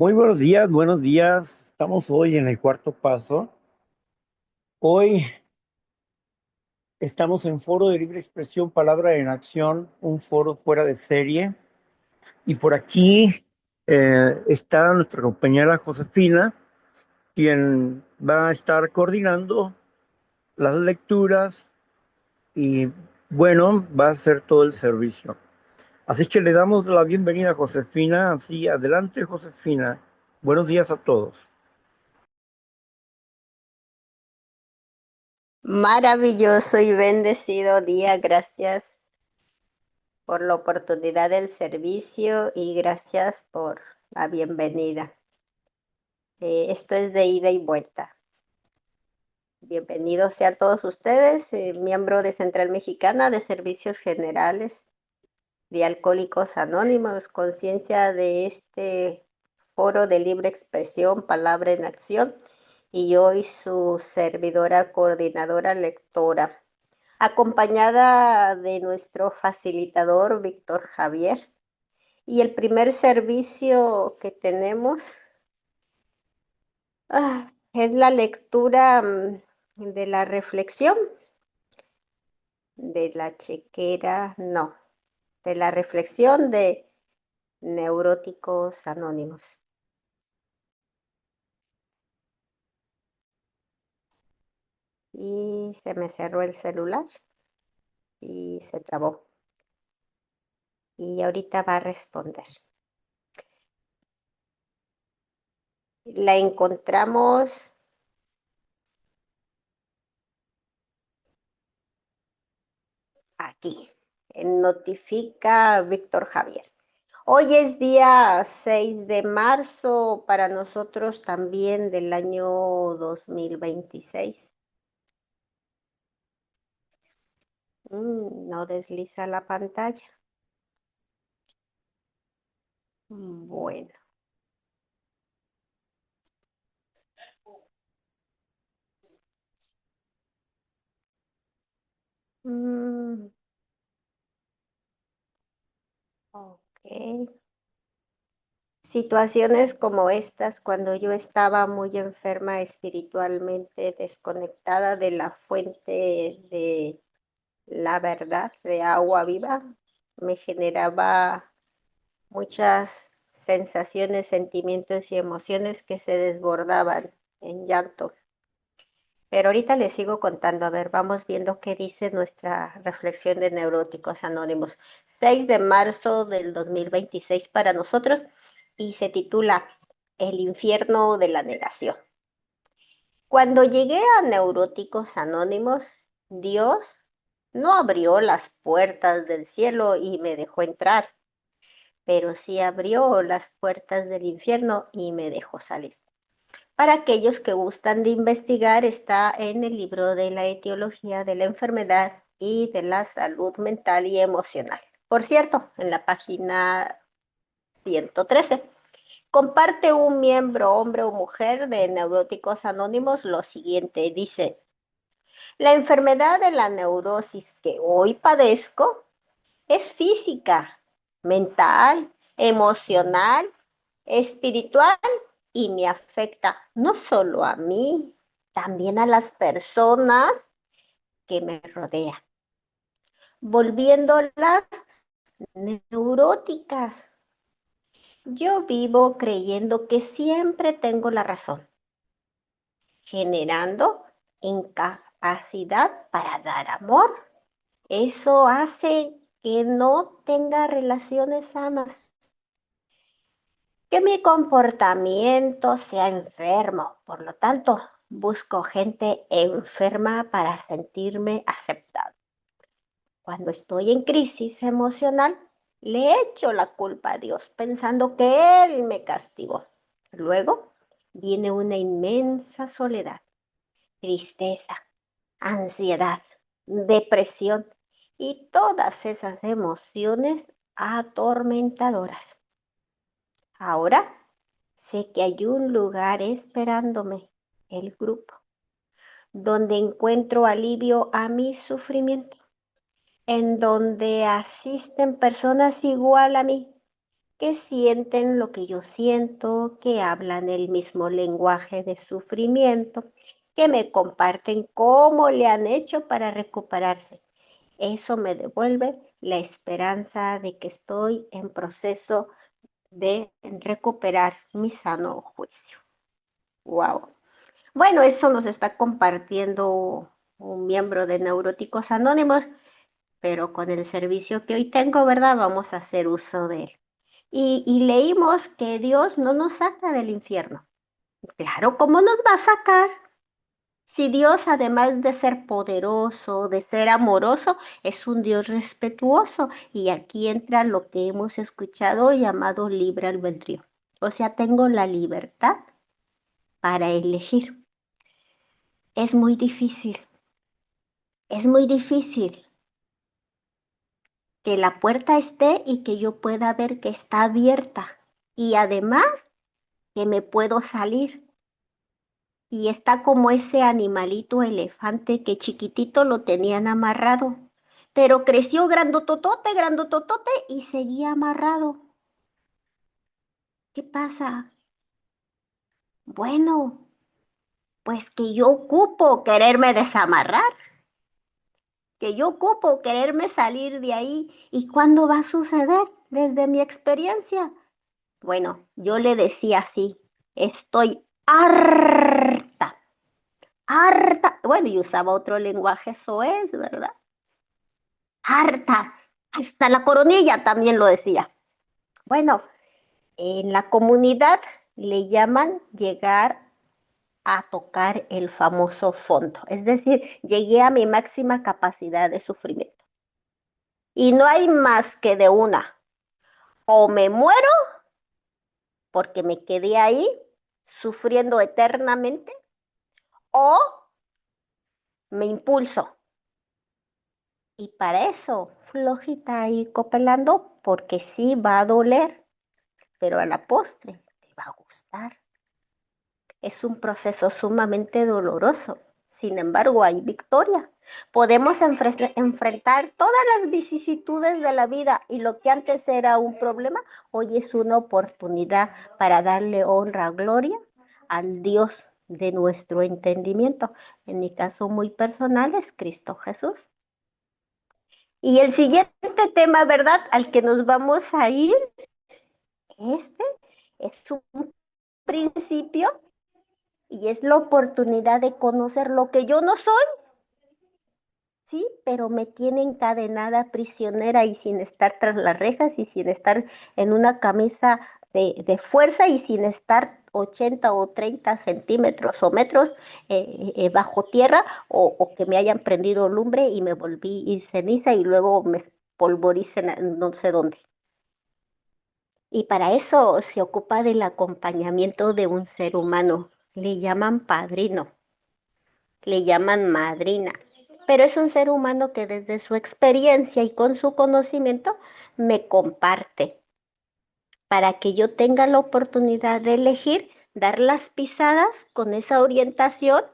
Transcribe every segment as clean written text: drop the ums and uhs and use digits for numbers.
Muy buenos días, buenos días. Estamos hoy en el cuarto paso. Hoy estamos en Foro de Libre Expresión, Palabra en Acción, un foro fuera de serie. Y por aquí está nuestra compañera Josefina, quien va a estar coordinando las lecturas y, bueno, va a hacer todo el servicio. Así que le damos la bienvenida a Josefina. Así, adelante, Josefina. Buenos días a todos. Maravilloso y bendecido día. Gracias por la oportunidad del servicio y gracias por la bienvenida. Esto es de ida y vuelta. Bienvenidos sean todos ustedes, miembro de Central Mexicana de Servicios Generales de Alcohólicos Anónimos, conciencia de este foro de libre expresión, palabra en acción, y hoy su servidora coordinadora lectora, acompañada de nuestro facilitador Víctor Javier. Y el primer servicio que tenemos es la lectura de la reflexión, de la chequera, no, de la reflexión de Neuróticos Anónimos. Y se me cerró el celular y se trabó. Y ahorita va a responder. La encontramos aquí, en Notifica Víctor Javier. Hoy es día 6 de marzo, para nosotros también del año 2026. No desliza la pantalla. Bueno. Ok. Situaciones como estas, cuando yo estaba muy enferma espiritualmente, desconectada de la fuente de la verdad, de agua viva, me generaba muchas sensaciones, sentimientos y emociones que se desbordaban en llanto. Pero ahorita les sigo contando, a ver, vamos viendo qué dice nuestra reflexión de Neuróticos Anónimos. 6 de marzo del 2026 para nosotros, y se titula El infierno de la negación. Cuando llegué a Neuróticos Anónimos, Dios no abrió las puertas del cielo y me dejó entrar, pero sí abrió las puertas del infierno y me dejó salir. Para aquellos que gustan de investigar, está en el libro de la etiología de la enfermedad y de la salud mental y emocional. Por cierto, en la página 113. Comparte un miembro, hombre o mujer, de Neuróticos Anónimos lo siguiente. Dice: la enfermedad de la neurosis que hoy padezco es física, mental, emocional, espiritual, y me afecta no solo a mí, también a las personas que me rodean, volviéndolas neuróticas. Yo vivo creyendo que siempre tengo la razón, generando incapacidad para dar amor. Eso hace que no tenga relaciones sanas, que mi comportamiento sea enfermo. Por lo tanto, busco gente enferma para sentirme aceptado. Cuando estoy en crisis emocional, le echo la culpa a Dios pensando que Él me castigó. Luego viene una inmensa soledad, tristeza, ansiedad, depresión y todas esas emociones atormentadoras. Ahora sé que hay un lugar esperándome, el grupo, donde encuentro alivio a mi sufrimiento, en donde asisten personas igual a mí, que sienten lo que yo siento, que hablan el mismo lenguaje de sufrimiento, que me comparten cómo le han hecho para recuperarse. Eso me devuelve la esperanza de que estoy en proceso de recuperar mi sano juicio. Wow. Bueno, eso nos está compartiendo un miembro de Neuróticos Anónimos, pero con el servicio que hoy tengo, ¿verdad? Vamos a hacer uso de él. Y leímos que Dios no nos saca del infierno. Claro, ¿cómo nos va a sacar? Si Dios, además de ser poderoso, de ser amoroso, es un Dios respetuoso. Y aquí entra lo que hemos escuchado llamado libre albedrío. O sea, tengo la libertad para elegir. Es es muy difícil que la puerta esté y que yo pueda ver que está abierta. Y además que me puedo salir. Y está como ese animalito elefante que chiquitito lo tenían amarrado, pero creció grandototote y seguía amarrado. ¿Qué pasa? Bueno, pues que yo ocupo quererme desamarrar, que yo ocupo quererme salir de ahí. ¿Y cuándo va a suceder? Desde mi experiencia. Bueno, yo le decía así, estoy harta, harta. Bueno, y usaba otro lenguaje soez, ¿verdad? Harta, hasta la coronilla también lo decía. Bueno, en la comunidad le llaman llegar a tocar el famoso fondo, es decir, llegué a mi máxima capacidad de sufrimiento. Y no hay más que de una, o me muero porque me quedé ahí sufriendo eternamente, o me impulso. Y para eso, flojita y copelando, porque sí va a doler, pero a la postre te va a gustar. Es un proceso sumamente doloroso. Sin embargo, hay victoria. Podemos enfrentar todas las vicisitudes de la vida y lo que antes era un problema, hoy es una oportunidad para darle honra, gloria al Dios de nuestro entendimiento. En mi caso muy personal es Cristo Jesús. Y el siguiente tema, ¿verdad? Al que nos vamos a ir, este es un principio y es la oportunidad de conocer lo que yo no soy, sí, pero me tiene encadenada, prisionera y sin estar tras las rejas y sin estar en una camisa de fuerza y sin estar 80 o 30 centímetros o metros bajo tierra o que me hayan prendido lumbre y me volví ceniza y luego me polvoricen no sé dónde. Y para eso se ocupa del acompañamiento de un ser humano. Le llaman padrino, le llaman madrina, pero es un ser humano que desde su experiencia y con su conocimiento me comparte para que yo tenga la oportunidad de elegir, dar las pisadas con esa orientación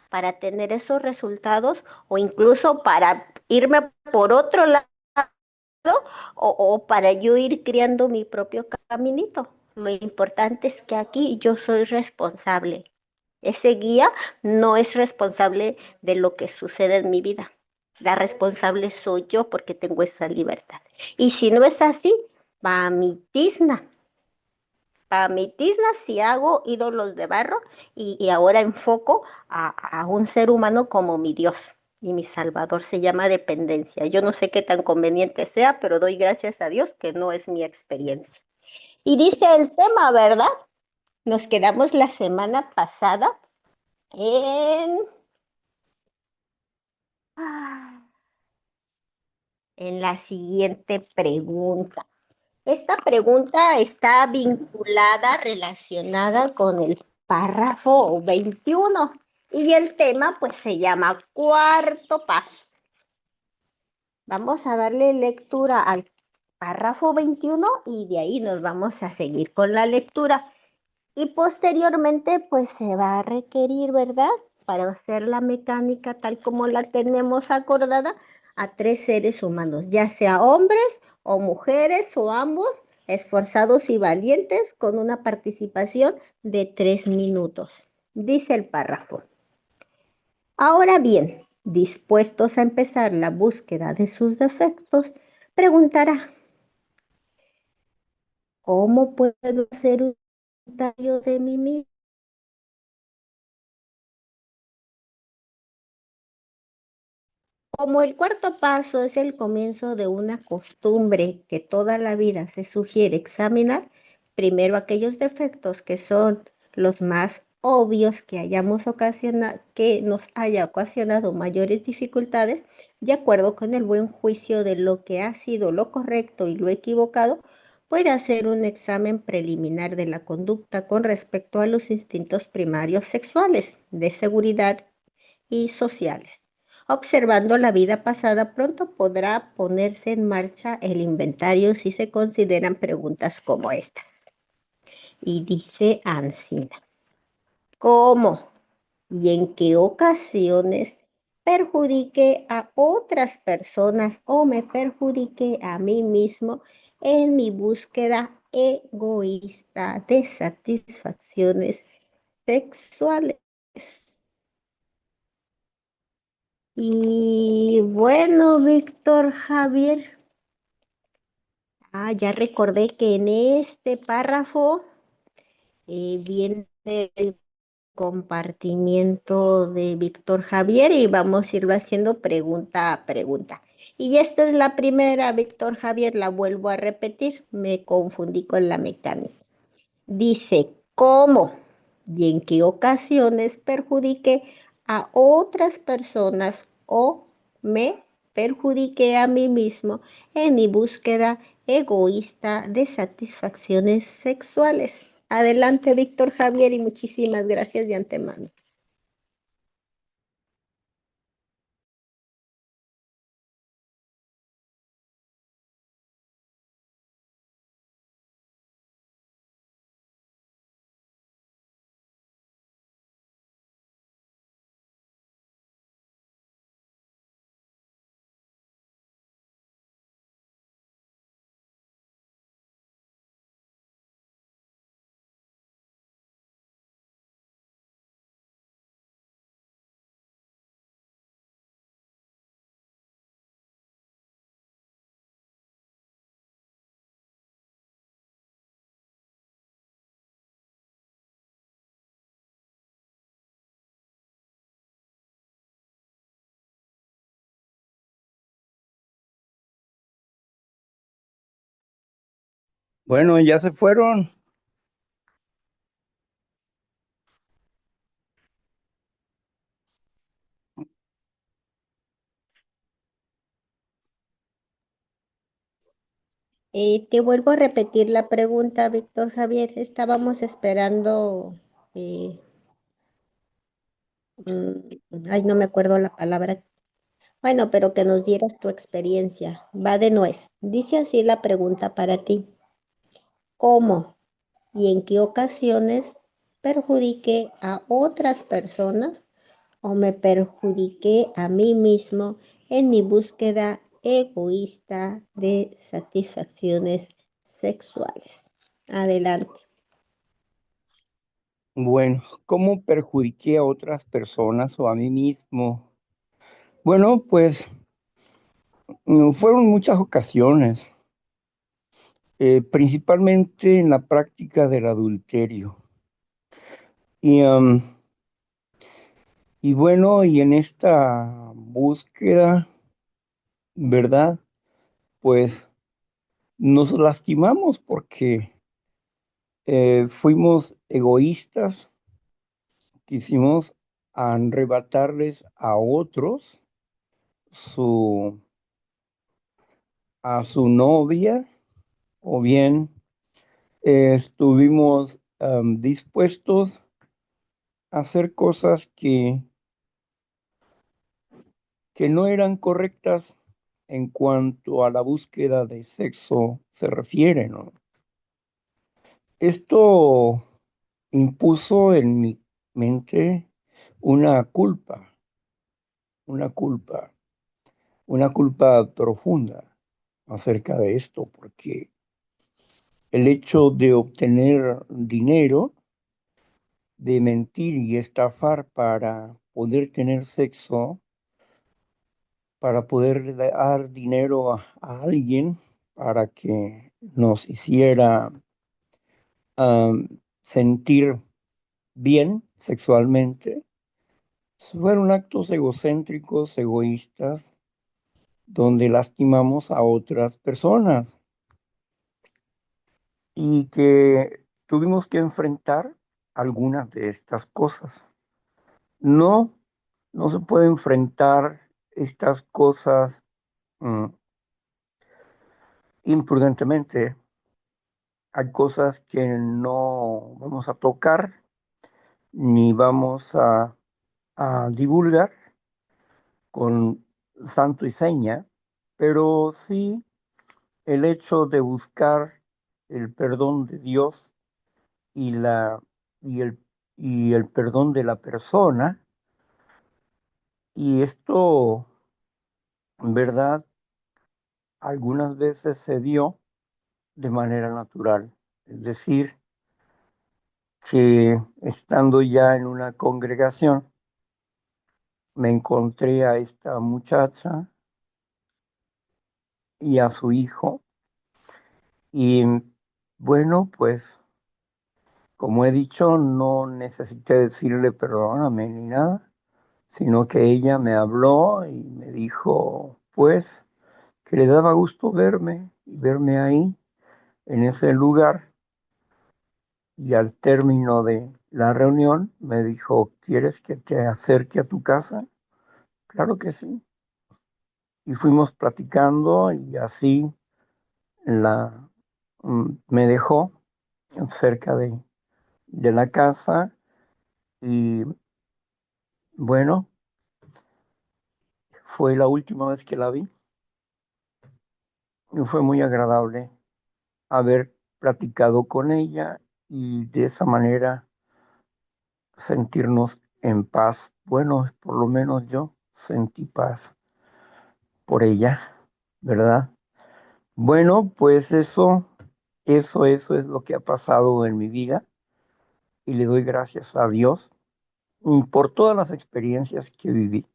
para tener esos resultados o incluso para irme por otro lado o para yo ir creando mi propio caminito. Lo importante es que aquí yo soy responsable. Ese guía no es responsable de lo que sucede en mi vida. La responsable soy yo porque tengo esa libertad. Y si no es así, va a mi tizna. Para mi tizna si hago ídolos de barro y ahora enfoco a un ser humano como mi Dios y mi Salvador. Se llama dependencia. Yo no sé qué tan conveniente sea, pero doy gracias a Dios que no es mi experiencia. Y dice el tema, ¿verdad? Nos quedamos la semana pasada en, en la siguiente pregunta. Esta pregunta está vinculada, relacionada con el párrafo 21 y el tema pues se llama cuarto paso. Vamos a darle lectura al párrafo 21 y de ahí nos vamos a seguir con la lectura. Y posteriormente pues se va a requerir, ¿verdad? Para hacer la mecánica tal como la tenemos acordada a 3 seres humanos, ya sea hombres o mujeres o ambos, esforzados y valientes con una participación de 3 minutos. Dice el párrafo. Ahora bien, dispuestos a empezar la búsqueda de sus defectos, preguntará, ¿cómo puedo hacer un inventario de mí mismo? Como el cuarto paso es el comienzo de una costumbre que toda la vida se sugiere examinar, primero aquellos defectos que son los más obvios que nos haya ocasionado mayores dificultades, de acuerdo con el buen juicio de lo que ha sido lo correcto y lo equivocado, puede hacer un examen preliminar de la conducta con respecto a los instintos primarios sexuales, de seguridad y sociales. Observando la vida pasada, pronto podrá ponerse en marcha el inventario si se consideran preguntas como esta. Y dice Ancina, ¿cómo y en qué ocasiones perjudiqué a otras personas o me perjudiqué a mí mismo en mi búsqueda egoísta de satisfacciones sexuales? Y bueno, Víctor Javier, ya recordé que en este párrafo viene el compartimiento de Víctor Javier y vamos a irlo haciendo pregunta a pregunta. Y esta es la primera, Víctor Javier, la vuelvo a repetir, me confundí con la mecánica. Dice, ¿cómo y en qué ocasiones perjudiqué a otras personas o me perjudiqué a mí mismo en mi búsqueda egoísta de satisfacciones sexuales? Adelante, Víctor Javier, y muchísimas gracias de antemano. Bueno, ya se fueron. Te vuelvo a repetir la pregunta, Víctor Javier. Estábamos esperando, eh, ay, no me acuerdo la palabra. Bueno, pero que nos dieras tu experiencia. Va de nuez. Dice así la pregunta para ti. ¿Cómo y en qué ocasiones perjudiqué a otras personas o me perjudiqué a mí mismo en mi búsqueda egoísta de satisfacciones sexuales? Adelante. Bueno, ¿cómo perjudiqué a otras personas o a mí mismo? Bueno, pues fueron muchas ocasiones, principalmente en la práctica del adulterio. Y, y bueno, y en esta búsqueda, ¿verdad? Pues nos lastimamos porque fuimos egoístas, quisimos arrebatarles a otros su, a su novia, o bien estuvimos dispuestos a hacer cosas que no eran correctas en cuanto a la búsqueda de sexo se refiere, ¿no? Esto impuso en mi mente una culpa, una culpa, una culpa profunda acerca de esto, porque el hecho de obtener dinero, de mentir y estafar para poder tener sexo, para poder dar dinero a alguien para que nos hiciera sentir bien sexualmente, fueron actos egocéntricos, egoístas, donde lastimamos a otras personas y que tuvimos que enfrentar algunas de estas cosas. No, no se puede enfrentar estas cosas mm, imprudentemente. Hay cosas que no vamos a tocar ni vamos a divulgar con santo y seña, pero sí el hecho de buscar el perdón de Dios y y el, y el perdón de la persona, y esto, en verdad, algunas veces se dio de manera natural. Es decir, que estando ya en una congregación, me encontré a esta muchacha y a su hijo, y bueno, pues como he dicho, no necesité decirle perdóname ni nada, sino que ella me habló y me dijo, pues, que le daba gusto verme y verme ahí, en ese lugar. Y al término de la reunión me dijo, ¿quieres que te acerque a tu casa? Claro que sí. Y fuimos platicando y así la, me dejó cerca de la casa y bueno, fue la última vez que la vi y fue muy agradable haber platicado con ella y de esa manera sentirnos en paz. Bueno, por lo menos yo sentí paz por ella, ¿verdad? Bueno, pues eso es lo que ha pasado en mi vida y le doy gracias a Dios por todas las experiencias que viví,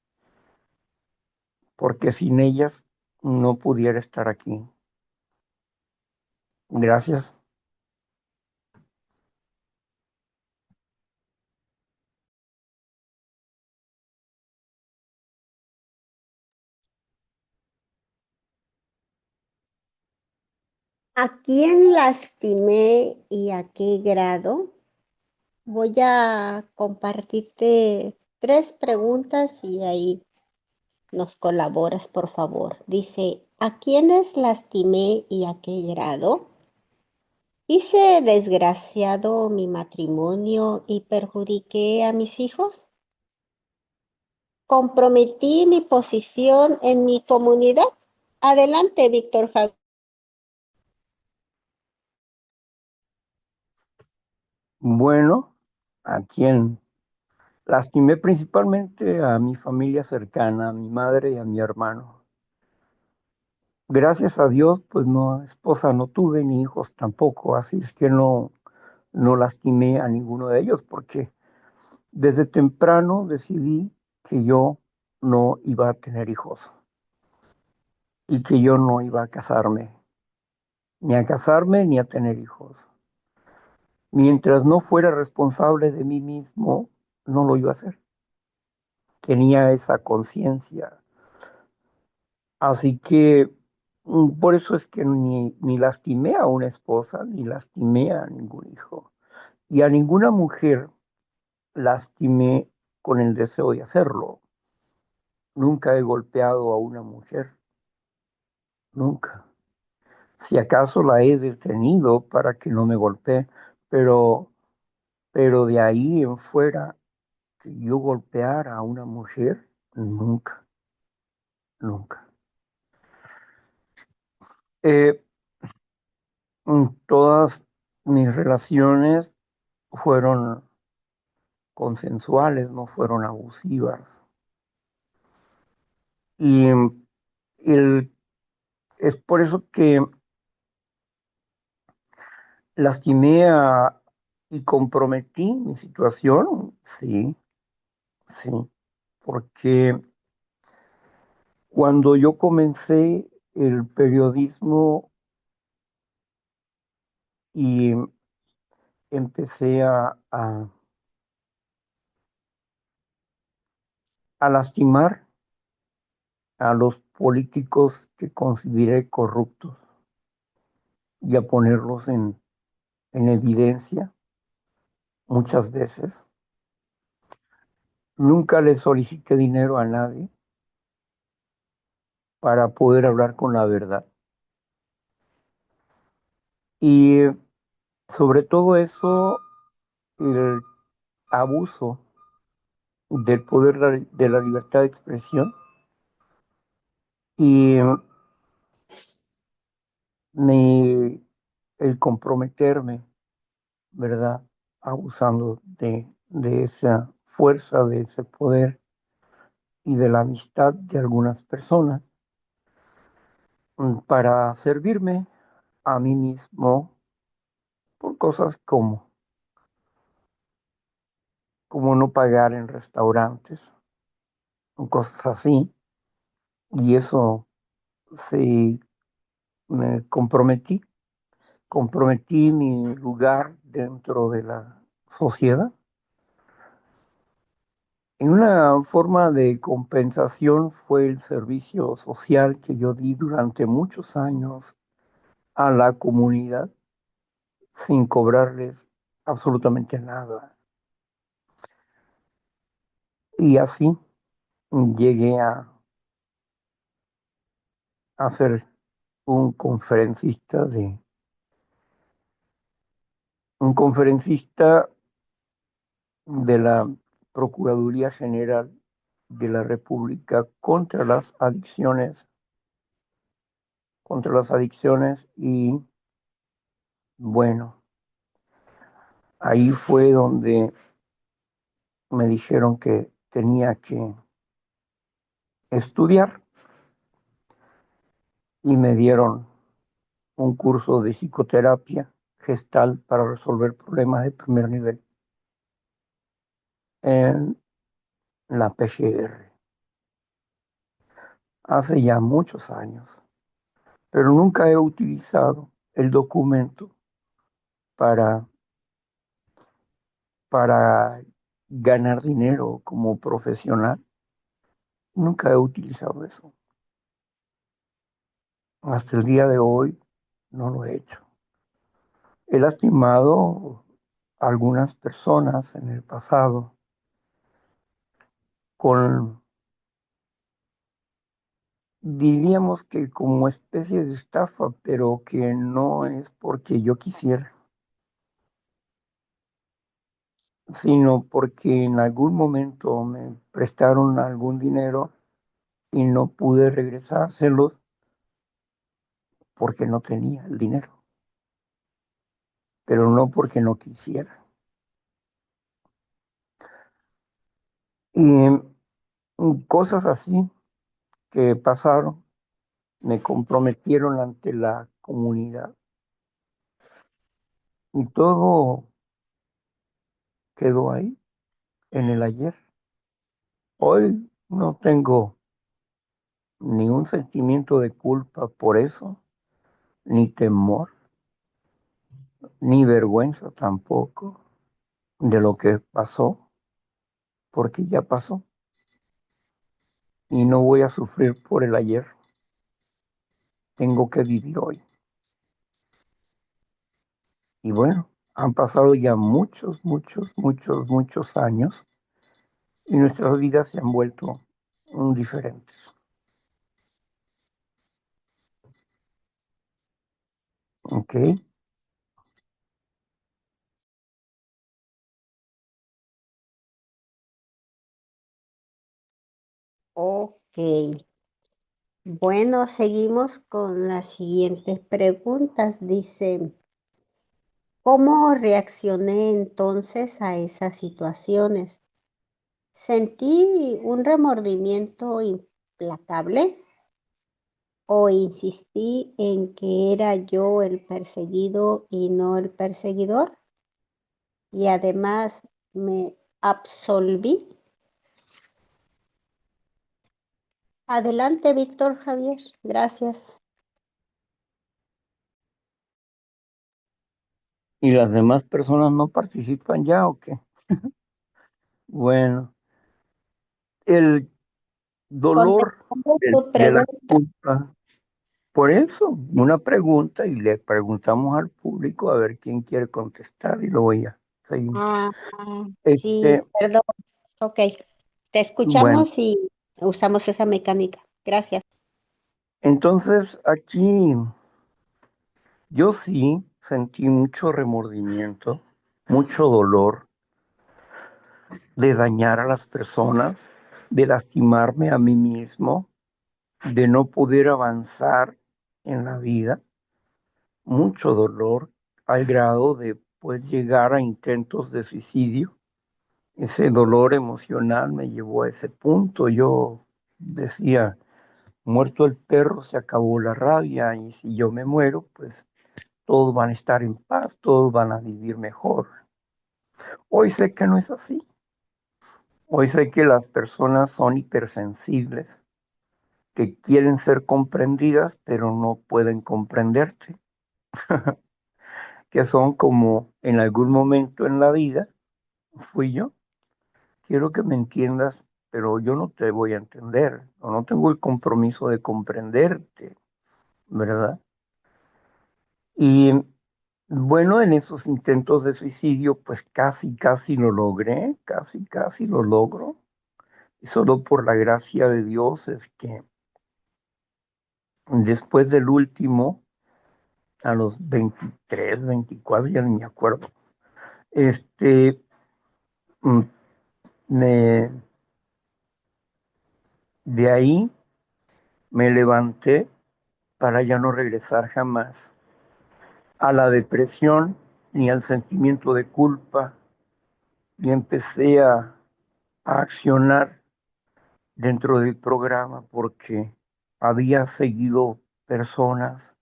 porque sin ellas no pudiera estar aquí. Gracias. ¿A quién lastimé y a qué grado? Voy a compartirte tres preguntas y ahí nos colaboras, por favor. Dice, ¿a quiénes lastimé y a qué grado? ¿Hice desgraciado mi matrimonio y perjudiqué a mis hijos? ¿Comprometí mi posición en mi comunidad? Adelante, Víctor Javier. Bueno, ¿a quién? Lastimé principalmente a mi familia cercana, a mi madre y a mi hermano. Gracias a Dios, pues no, esposa no tuve ni hijos tampoco, así es que no lastimé a ninguno de ellos porque desde temprano decidí que yo no iba a tener hijos y que yo no iba a casarme, ni a casarme ni a tener hijos. Mientras no fuera responsable de mí mismo, no lo iba a hacer. Tenía esa conciencia. Así que por eso es que ni lastimé a una esposa, ni lastimé a ningún hijo. Y a ninguna mujer lastimé con el deseo de hacerlo. Nunca he golpeado a una mujer, nunca. Si acaso la he detenido para que no me golpee, pero, pero de ahí en fuera, que yo golpeara a una mujer, nunca, nunca. Eh, Todas mis relaciones fueron consensuales, no fueron abusivas. Y el, es por eso que lastimé y comprometí mi situación, sí, sí, porque cuando yo comencé el periodismo y empecé a lastimar a los políticos que consideré corruptos y a ponerlos en evidencia muchas veces. Nunca le solicité dinero a nadie para poder hablar con la verdad. Y sobre todo eso, el abuso del poder de la libertad de expresión y me, el comprometerme, ¿verdad? Abusando de esa fuerza, de ese poder y de la amistad de algunas personas para servirme a mí mismo por cosas como no pagar en restaurantes, cosas así. Y eso sí me comprometí mi lugar dentro de la sociedad. En una forma de compensación fue el servicio social que yo di durante muchos años a la comunidad sin cobrarles absolutamente nada. Y así llegué a ser un conferencista de la Procuraduría General de la República contra las adicciones y bueno, ahí fue donde me dijeron que tenía que estudiar y me dieron un curso de psicoterapia gestal para resolver problemas de primer nivel en la PGR hace ya muchos años, pero nunca he utilizado el documento para, para ganar dinero como profesional. Nunca he utilizado eso. Hasta el día de hoy no lo he hecho. He lastimado a algunas personas en el pasado con, diríamos que como especie de estafa, pero que no es porque yo quisiera, sino porque en algún momento me prestaron algún dinero y no pude regresárselos porque no tenía el dinero, pero no porque no quisiera. Y cosas así que pasaron me comprometieron ante la comunidad y todo quedó ahí en el ayer. Hoy no tengo ni un sentimiento de culpa por eso, ni temor, ni vergüenza tampoco de lo que pasó, porque ya pasó y no voy a sufrir por el ayer. Tengo que vivir hoy. Y bueno, han pasado ya muchos, muchos, muchos, muchos años y nuestras vidas se han vuelto diferentes. ¿Ok? Ok. Bueno, seguimos con las siguientes preguntas. Dice, ¿cómo reaccioné entonces a esas situaciones? Sentí un remordimiento implacable o insistí en que era yo el perseguido y no el perseguidor, y además me absolví. Adelante, Víctor Javier. Gracias. ¿Y las demás personas no participan ya o qué? Bueno, el dolor Contestando tu de la pregunta. culpa. Por eso, una pregunta y le preguntamos al público a ver quién quiere contestar y luego ya seguimos. Ah, sí, Este, perdón. Ok. Te bueno, escuchamos y usamos esa mecánica. Gracias. entonces aquí yo sí sentí mucho remordimiento, mucho dolor de dañar a las personas, de lastimarme a mí mismo, de no poder avanzar en la vida, mucho dolor al grado de pues llegar a intentos de suicidio. Ese dolor emocional me llevó a ese punto. Yo decía, muerto el perro, se acabó la rabia y si yo me muero, pues todos van a estar en paz, todos van a vivir mejor. Hoy sé que no es así. Hoy sé que las personas son hipersensibles, que quieren ser comprendidas, pero no pueden comprenderte, que son como en algún momento en la vida fui yo. Quiero que me entiendas, pero yo no te voy a entender, o no tengo el compromiso de comprenderte, ¿verdad? Y bueno, en esos intentos de suicidio, pues casi lo logré, casi lo logro. Y solo por la gracia de Dios es que después del último, a los 23, 24, ya ni me acuerdo, este, mm, me, de ahí me levanté para ya no regresar jamás a la depresión ni al sentimiento de culpa y empecé a accionar dentro del programa porque había seguido personas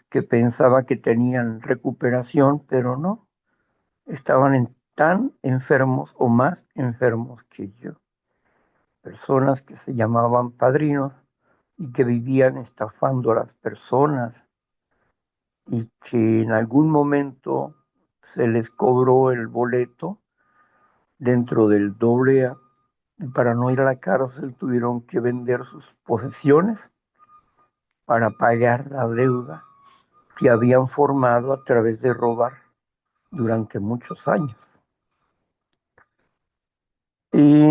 que pensaba que tenían recuperación, pero no, estaban tan enfermos o más enfermos que yo. Personas que se llamaban padrinos y que vivían estafando a las personas y que en algún momento se les cobró el boleto dentro del doble A y para no ir a la cárcel tuvieron que vender sus posesiones para pagar la deuda que habían formado a través de robar durante muchos años. Y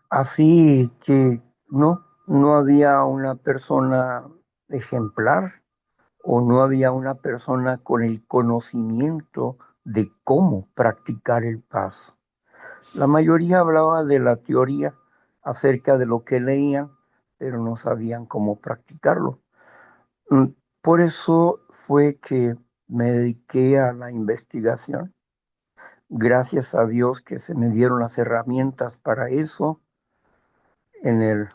así que no había una persona ejemplar o no había una persona con el conocimiento de cómo practicar el paso. La mayoría hablaba de la teoría acerca de lo que leían, pero no sabían cómo practicarlo. Mm, Por eso fue que me dediqué a la investigación. Gracias a Dios que se me dieron las herramientas para eso en el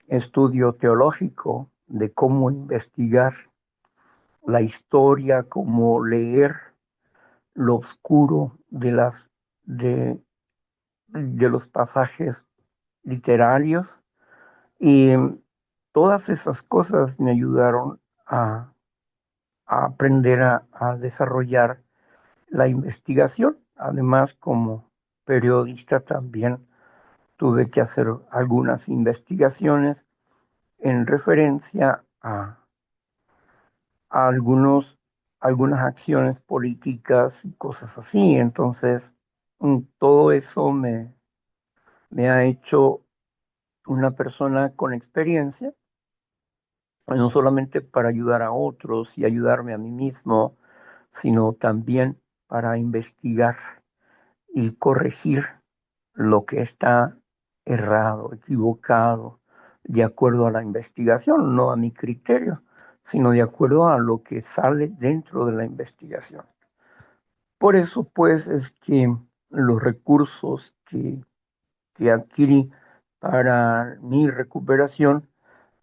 estudio teológico de cómo investigar la historia, cómo leer lo oscuro de, de los pasajes literarios y todas esas cosas me ayudaron a aprender a desarrollar la investigación. Además, como periodista también tuve que hacer algunas investigaciones en referencia a algunas acciones políticas y cosas así. Entonces, todo eso me ha hecho una persona con experiencia, no solamente para ayudar a otros y ayudarme a mí mismo, sino también para investigar y corregir lo que está errado, equivocado, de acuerdo a la investigación, no a mi criterio, sino de acuerdo a lo que sale dentro de la investigación. Por eso, pues, es que los recursos que adquirí para mi recuperación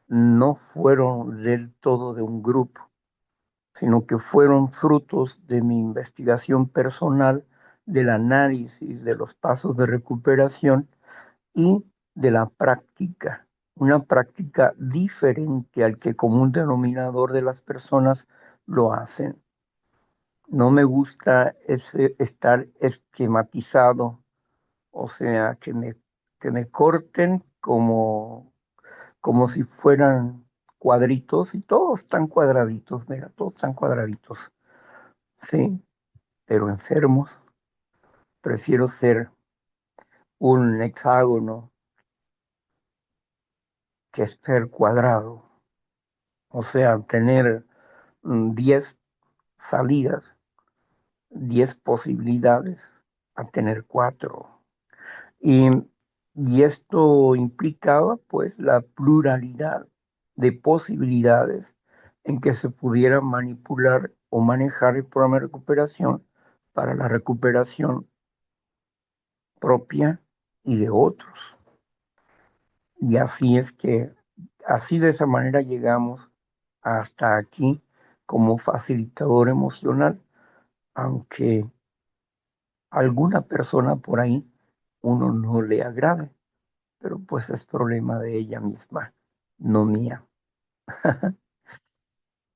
no fueron del todo de un grupo, sino que fueron frutos de mi investigación personal, del análisis de los pasos de recuperación y de la práctica, una práctica diferente al que común denominador de las personas lo hacen. No me gusta estar esquematizado, o sea, que me corten como si fueran cuadritos y todos están cuadraditos, mira, todos están cuadraditos. Sí, pero enfermos, prefiero ser un hexágono que ser cuadrado, o sea, tener 10 salidas, 10 posibilidades a tener 4. Y, y esto implicaba pues la pluralidad de posibilidades en que se pudiera manipular o manejar el programa de recuperación para la recuperación propia y de otros. Y así es que, así de esa manera llegamos hasta aquí como facilitador emocional, aunque a alguna persona por ahí uno no le agrade, pero pues es problema de ella misma, no mía.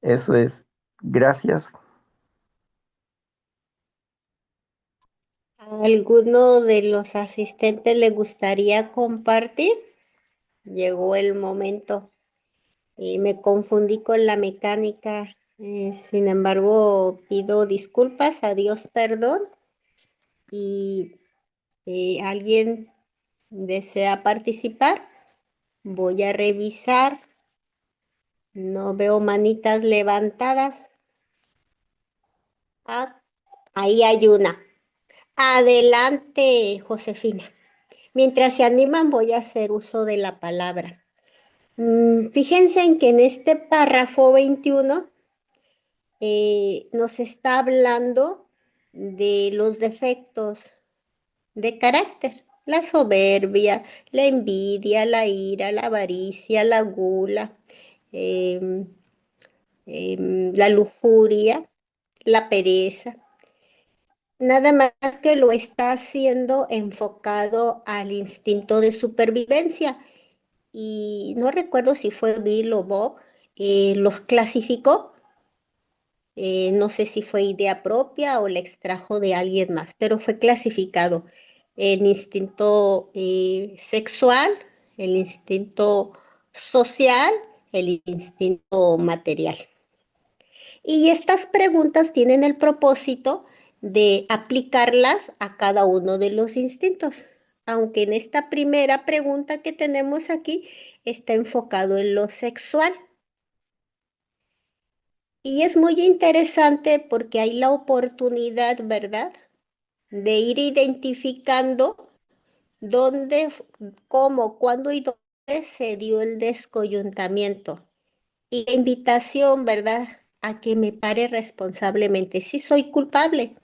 Eso es. Gracias. ¿A alguno de los asistentes le gustaría compartir? Llegó el momento y me confundí con la mecánica. Sin embargo, pido disculpas, a Dios perdón. Y ¿alguien desea participar? Voy a revisar. No veo manitas levantadas. Ah, ahí hay una. Adelante, Josefina. Mientras se animan, voy a hacer uso de la palabra. Fíjense en que en este párrafo 21 nos está hablando de los defectos de carácter, la soberbia, la envidia, la ira, la avaricia, la gula, em, la lujuria, la pereza. Nada más que lo está haciendo enfocado al instinto de supervivencia. Y no recuerdo si fue Bill o Bob, los clasificó. No sé si fue idea propia o la extrajo de alguien más, pero fue clasificado el instinto sexual, el instinto social, el instinto material. Y estas preguntas tienen el propósito de aplicarlas a cada uno de los instintos, aunque en esta primera pregunta que tenemos aquí está enfocado en lo sexual. Y es muy interesante porque hay la oportunidad, ¿verdad?, de ir identificando dónde, cómo, cuándo y dónde se dio el descoyuntamiento. Y la invitación, ¿verdad?, a que me pare responsablemente. Sí soy culpable,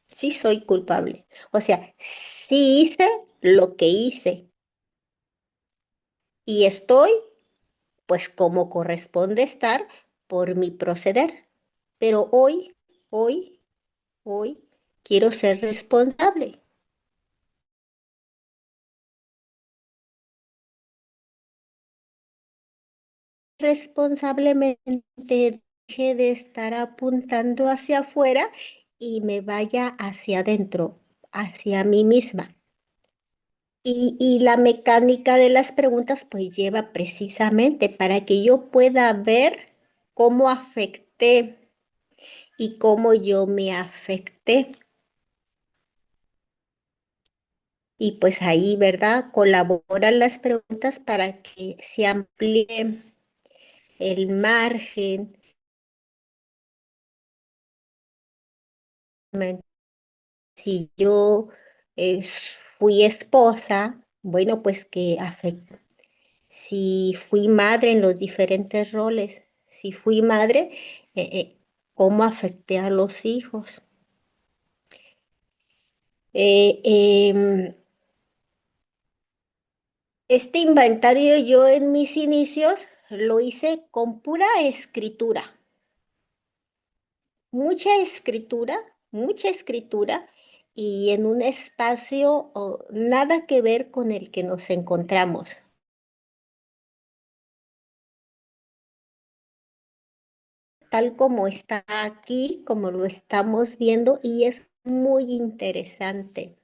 sí soy culpable. O sea, sí hice lo que hice y estoy, pues como corresponde estar, por mi proceder. Pero hoy quiero ser responsable. Responsablemente deje de estar apuntando hacia afuera y me vaya hacia adentro, hacia mí misma. Y la mecánica de las preguntas pues lleva precisamente para que yo pueda ver cómo afecté y cómo yo me afecté. Y pues ahí, ¿verdad? Colaboran las preguntas para que se amplíe el margen. Si yo fui esposa, bueno, pues que afecta. Si fui madre en los diferentes roles, si fui madre, ¿cómo afecté a los hijos? Eh, em, este inventario yo en mis inicios lo hice con pura escritura, mucha escritura y en un espacio nada que ver con el que nos encontramos. Tal como está aquí, como lo estamos viendo, y es muy interesante.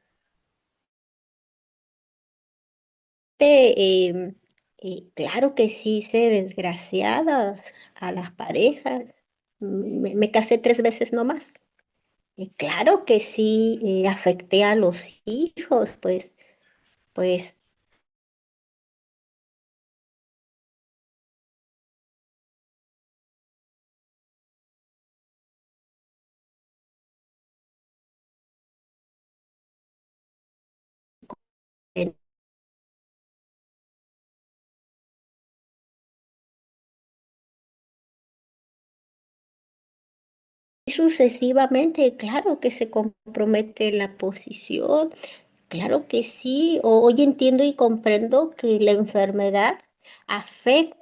Claro que sí hice desgraciadas a las parejas. Me casé 3 veces nomás. Claro que sí afecté a los hijos, pues en- sucesivamente, claro que se compromete la posición, claro que sí. Hoy entiendo y comprendo que la enfermedad afecta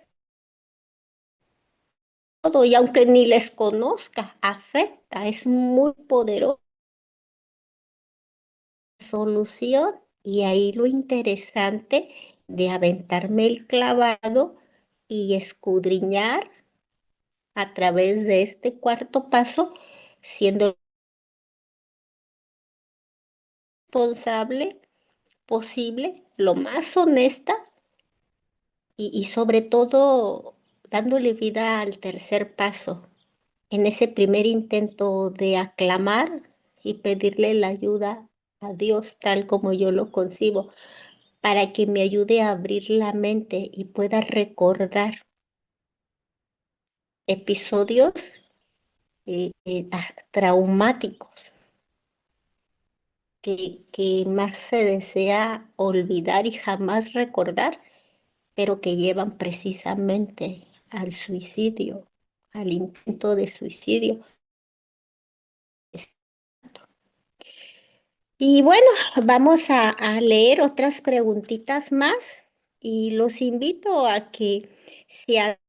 todo y aunque ni les conozca, afecta, es muy poderosa solución. Y ahí lo interesante de aventarme el clavado y escudriñar a través de este cuarto paso, siendo responsable posible, lo más honesta y sobre todo dándole vida al tercer paso, en ese primer intento de aclamar y pedirle la ayuda a Dios tal como yo lo concibo, para que me ayude a abrir la mente y pueda recordar episodios traumáticos que más se desea olvidar y jamás recordar, pero que llevan precisamente al suicidio, al intento de suicidio. Y bueno, vamos a leer otras preguntitas más y los invito a que se a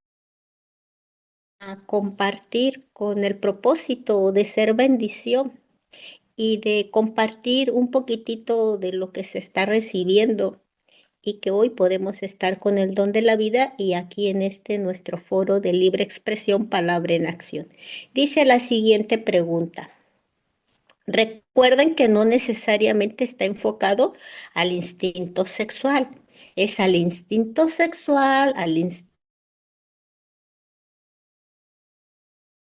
compartir con el propósito de ser bendición y de compartir un poquitito de lo que se está recibiendo y que hoy podemos estar con el don de la vida y aquí en este nuestro foro de libre expresión, palabra en acción. Dice la siguiente pregunta. Recuerden que no necesariamente está enfocado al instinto sexual, es al instinto sexual,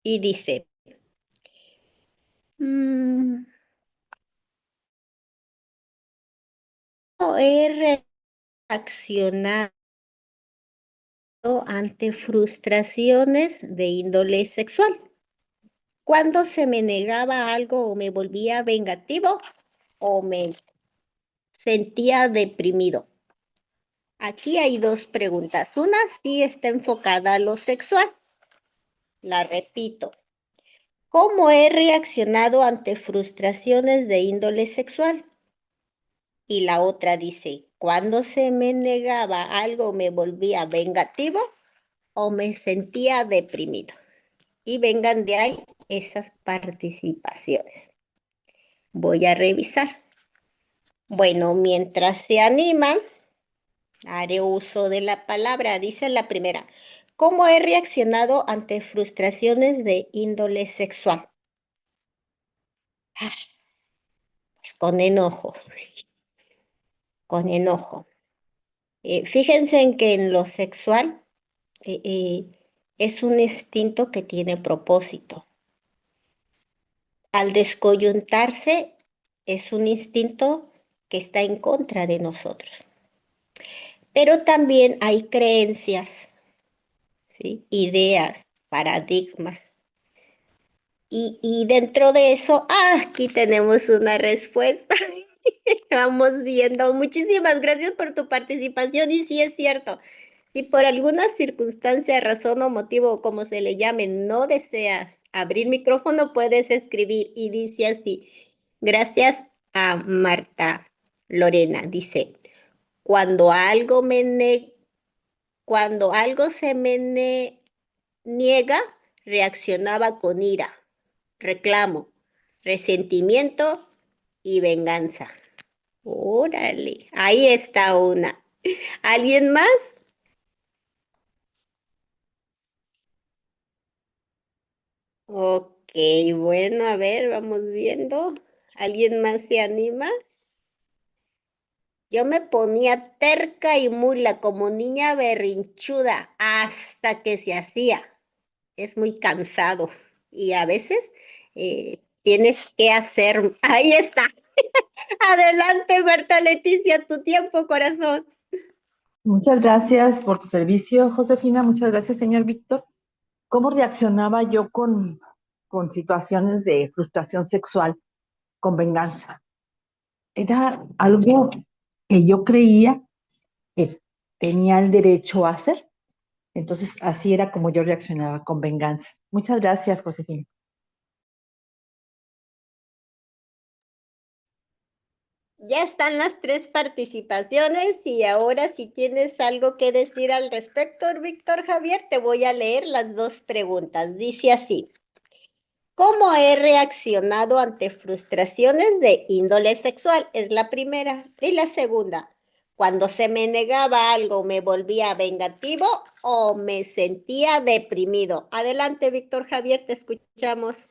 y dice, no he reaccionado ante frustraciones de índole sexual. Cuando se me negaba algo o me volvía vengativo o me sentía deprimido. Aquí hay dos preguntas. Una sí está enfocada a lo sexual. La repito. ¿Cómo he reaccionado ante frustraciones de índole sexual? Y la otra dice, cuando se me negaba algo me volvía vengativo o me sentía deprimido. Y vengan de ahí esas participaciones. Voy a revisar. Bueno, mientras se animan, haré uso de la palabra. Dice la primera, ¿cómo he reaccionado ante frustraciones de índole sexual? Pues con enojo, con enojo. Fíjense en que en lo sexual es un instinto que tiene propósito. Al descoyuntarse es un instinto que está en contra de nosotros. Pero también hay creencias, ¿sí? Ideas, paradigmas. Y dentro de eso, aquí tenemos una respuesta. Vamos viendo. Muchísimas gracias por tu participación y sí es cierto. Si por alguna circunstancia, razón o motivo, como se le llame, no deseas abrir micrófono, puedes escribir y dice así. Gracias a Marta Lorena. Dice, cuando algo me Cuando algo se me niega, reaccionaba con ira, reclamo, resentimiento y venganza. Órale, ahí está una. ¿Alguien más? Ok, bueno, a ver, vamos viendo. ¿Alguien más se anima? Yo me ponía terca y mula como niña berrinchuda hasta que se hacía. Es muy cansado y a veces tienes que hacer. Ahí está. Adelante, Marta Leticia, tu tiempo, corazón. Muchas gracias por tu servicio, Josefina. Muchas gracias, señor Víctor. ¿Cómo reaccionaba yo con situaciones de frustración sexual, con venganza? Era algo que yo creía que tenía el derecho a hacer. Entonces, así era como yo reaccionaba con venganza. Muchas gracias, Josefina. Ya están las tres participaciones y ahora si tienes algo que decir al respecto, Víctor Javier, te voy a leer las dos preguntas. Dice así. ¿Cómo he reaccionado ante frustraciones de índole sexual? Es la primera. Y la segunda, cuando se me negaba algo, ¿me volvía vengativo o me sentía deprimido? Adelante, Víctor Javier, te escuchamos.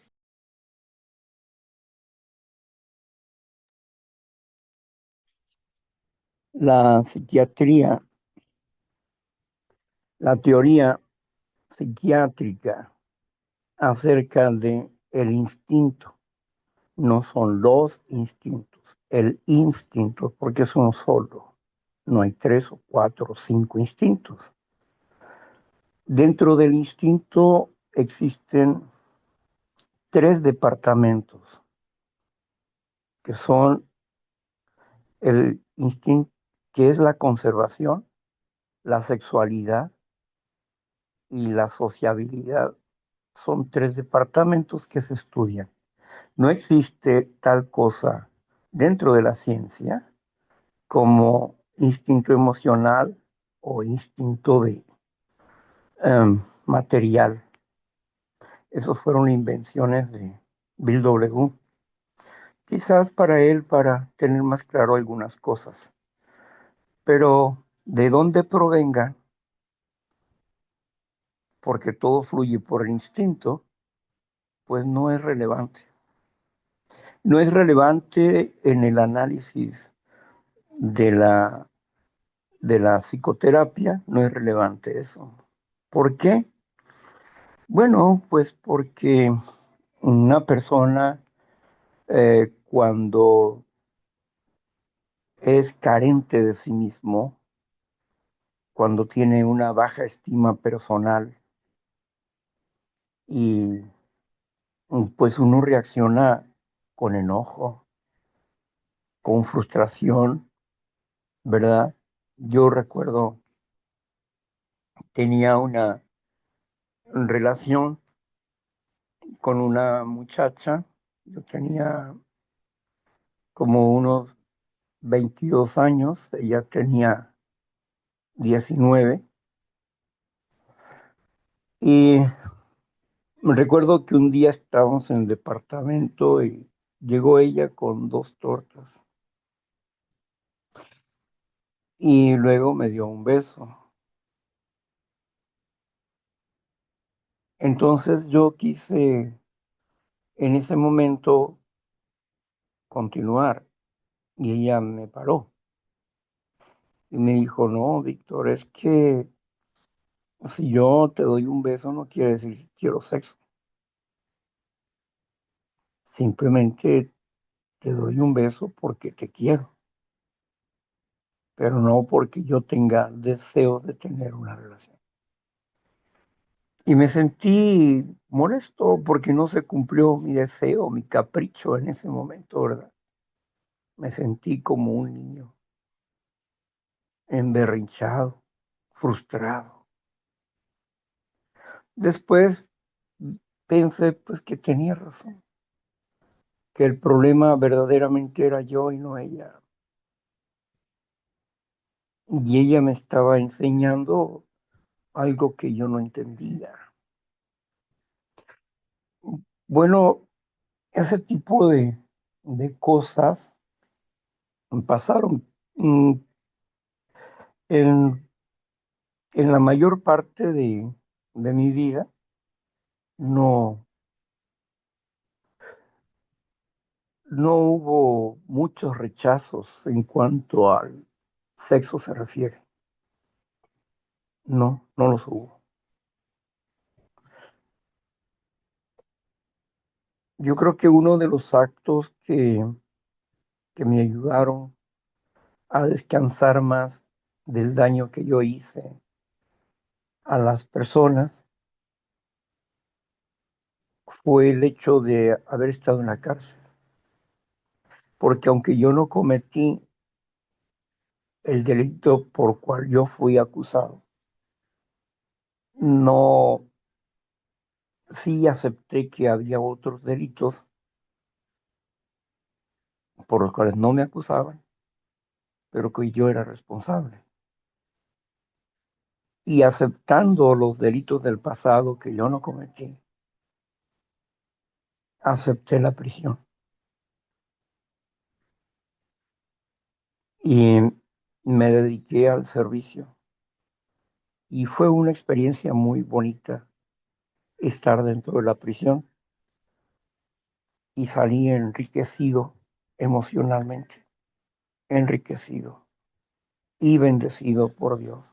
La psiquiatría, la teoría psiquiátrica acerca de el instinto, no son los instintos, el instinto, porque es uno solo, no hay tres o cuatro o cinco instintos. Dentro del instinto existen tres departamentos, que son el instinto, que es la conservación, la sexualidad y la sociabilidad. Son tres departamentos que se estudian. No existe tal cosa dentro de la ciencia como instinto emocional o instinto de material. Esas fueron invenciones de Bill W. Quizás para él, para tener más claro algunas cosas. Pero de dónde provenga, porque todo fluye por el instinto, pues no es relevante. No es relevante en el análisis de la psicoterapia, no es relevante eso. ¿Por qué? Bueno, pues porque una persona cuando es carente de sí mismo, cuando tiene una baja estima personal y pues uno reacciona con enojo, con frustración, ¿verdad? Yo recuerdo, tenía una relación con una muchacha, yo tenía como unos 22 años, ella tenía 19, y recuerdo que un día estábamos en el departamento y llegó ella con dos tortas y luego me dio un beso. Entonces yo quise en ese momento continuar y ella me paró y me dijo, no, Víctor, es que si yo te doy un beso no quiere decir que quiero sexo. Simplemente te doy un beso porque te quiero, pero no porque yo tenga deseo de tener una relación. Y me sentí molesto porque no se cumplió mi deseo, mi capricho en ese momento, ¿verdad? Me sentí como un niño, emberrinchado, frustrado. Después pensé pues que tenía razón, que el problema verdaderamente era yo y no ella. Y ella me estaba enseñando algo que yo no entendía. Bueno, ese tipo de cosas pasaron. En, en la mayor parte de mi vida no, no hubo muchos rechazos en cuanto al sexo se refiere. No, no los hubo. Yo creo que uno de los actos que me ayudaron a descansar más del daño que yo hice a las personas fue el hecho de haber estado en la cárcel. Porque aunque yo no cometí el delito por cual yo fui acusado, no, sí acepté que había otros delitos por los cuales no me acusaban, pero que yo era responsable. Y aceptando los delitos del pasado que yo no cometí, acepté la prisión. Y me dediqué al servicio. Y fue una experiencia muy bonita estar dentro de la prisión y salí enriquecido emocionalmente, enriquecido y bendecido por Dios.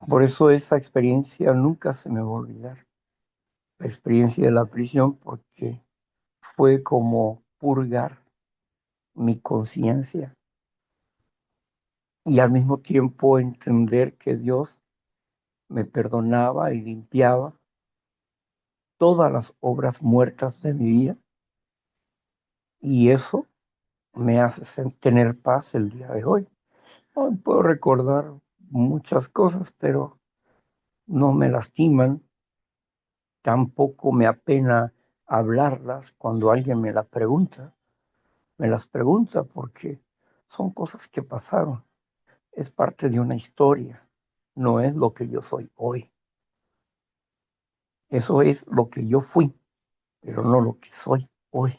Por eso esa experiencia nunca se me va a olvidar, la experiencia de la prisión, porque fue como purgar mi conciencia y al mismo tiempo entender que Dios me perdonaba y limpiaba todas las obras muertas de mi vida, y eso me hace tener paz el día de hoy. Hoy puedo recordar muchas cosas, pero no me lastiman, tampoco me apena hablarlas cuando alguien me las pregunta porque son cosas que pasaron, es parte de una historia, no es lo que yo soy hoy. Eso es lo que yo fui, pero no lo que soy hoy.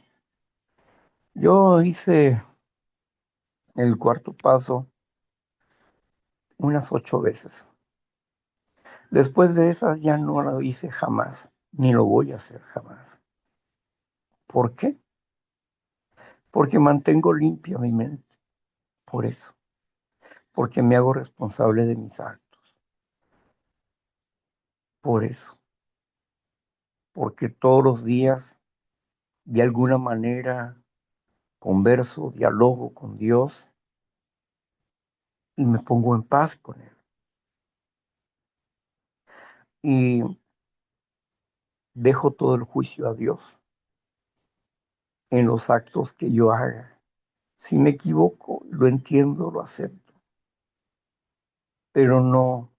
Yo hice el cuarto paso unas 8 veces. Después de esas ya no lo hice jamás, ni lo voy a hacer jamás. ¿Por qué? Porque mantengo limpia mi mente. Por eso. Porque me hago responsable de mis actos. Por eso. Porque todos los días, de alguna manera, converso, dialogo con Dios y me pongo en paz con Él. Y dejo todo el juicio a Dios en los actos que yo haga. Si me equivoco, lo entiendo, lo acepto, pero no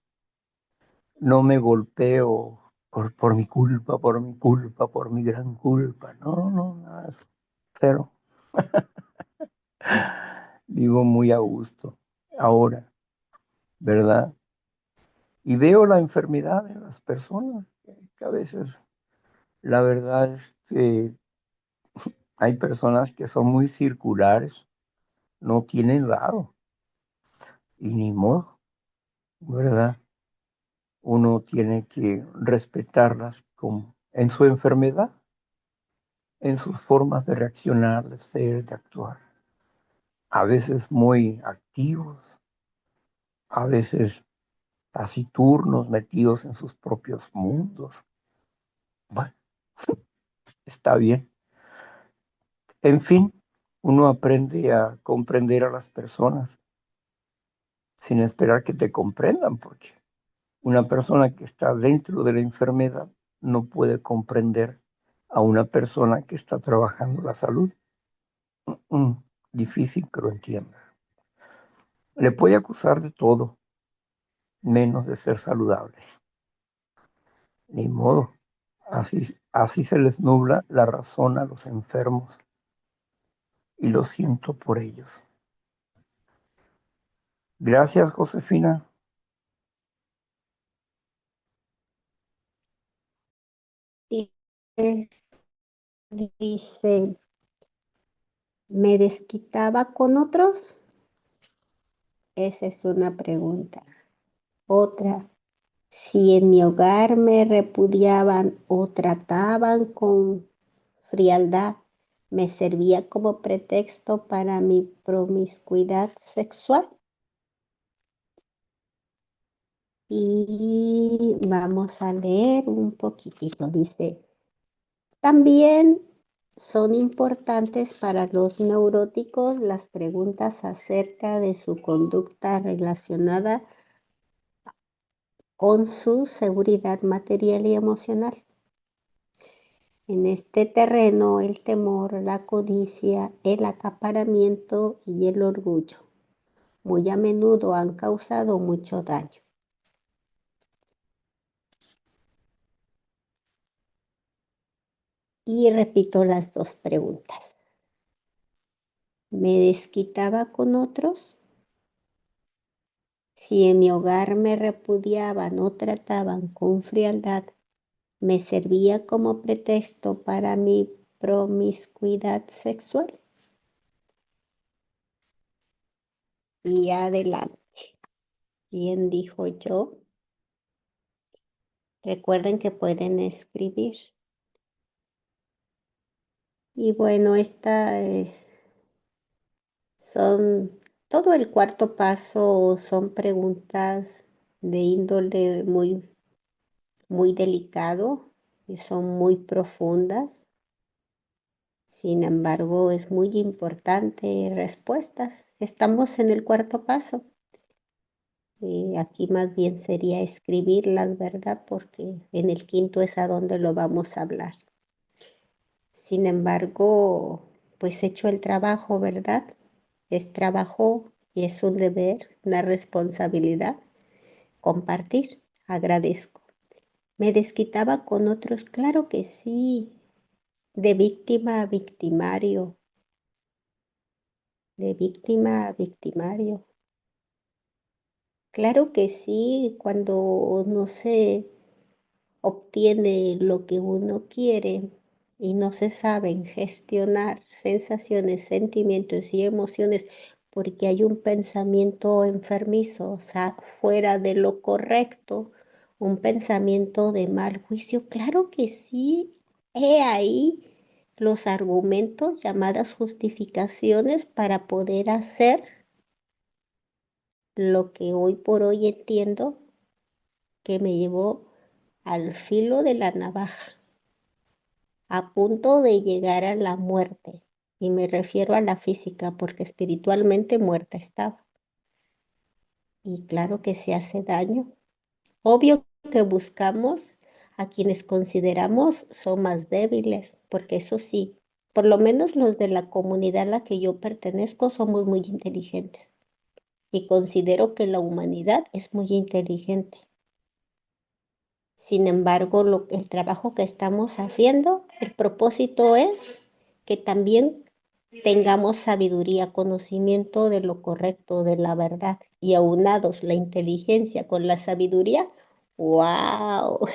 me golpeo por mi culpa, por mi culpa, por mi gran culpa. No, no, nada de eso. Cero. Vivo muy a gusto ahora, ¿verdad? Y veo la enfermedad en las personas, que a veces la verdad es que hay personas que son muy circulares, no tienen lado, y ni modo, ¿verdad? Uno tiene que respetarlas como en su enfermedad, en sus formas de reaccionar, de ser, de actuar. A veces muy activos, a veces taciturnos, metidos en sus propios mundos. Bueno, está bien. En fin, uno aprende a comprender a las personas sin esperar que te comprendan, porque una persona que está dentro de la enfermedad no puede comprender a una persona que está trabajando la salud. Mm, Difícil que lo entienda. Le puede acusar de todo, menos de ser saludable. Ni modo. Así se les nubla la razón a los enfermos y lo siento por ellos. Gracias, Josefina. Y dice, ¿me desquitaba con otros? Esa es una pregunta. Otra, si en mi hogar me repudiaban o trataban con frialdad, ¿me servía como pretexto para mi promiscuidad sexual? Y vamos a leer un poquitito. Dice, también son importantes para los neuróticos las preguntas acerca de su conducta relacionada con su seguridad material y emocional. En este terreno, el temor, la codicia, el acaparamiento y el orgullo muy a menudo han causado mucho daño. Y repito las dos preguntas. ¿Me desquitaba con otros? Si en mi hogar me repudiaban o trataban con frialdad, ¿me servía como pretexto para mi promiscuidad sexual? Y adelante. ¿Quién dijo yo? Recuerden que pueden escribir. Y bueno, son todo el cuarto paso, son preguntas de índole muy delicado y son muy profundas. Sin embargo, es muy importante respuestas. Estamos en el cuarto paso. Aquí más bien sería escribirlas, ¿verdad? Porque en el quinto es a donde lo vamos a hablar. Sin embargo, pues hecho el trabajo, ¿verdad? Es trabajo y es un deber, una responsabilidad. Compartir, agradezco. ¿Me desquitaba con otros? Claro que sí. De víctima a victimario. De víctima a victimario. Claro que sí, cuando no se obtiene lo que uno quiere y no se saben gestionar sensaciones, sentimientos y emociones porque hay un pensamiento enfermizo, o sea, fuera de lo correcto, un pensamiento de mal juicio. Claro que sí, he ahí los argumentos, llamadas justificaciones para poder hacer lo que hoy por hoy entiendo que me llevó al filo de la navaja, a punto de llegar a la muerte. Y me refiero a la física porque espiritualmente muerta estaba. Y claro que se hace daño. Obvio que buscamos a quienes consideramos son más débiles, porque eso sí, por lo menos los de la comunidad a la que yo pertenezco somos muy inteligentes. Y considero que la humanidad es muy inteligente. Sin embargo, el trabajo que estamos haciendo, el propósito es que también tengamos sabiduría, conocimiento de lo correcto, de la verdad, y aunados la inteligencia con la sabiduría. ¡Wow!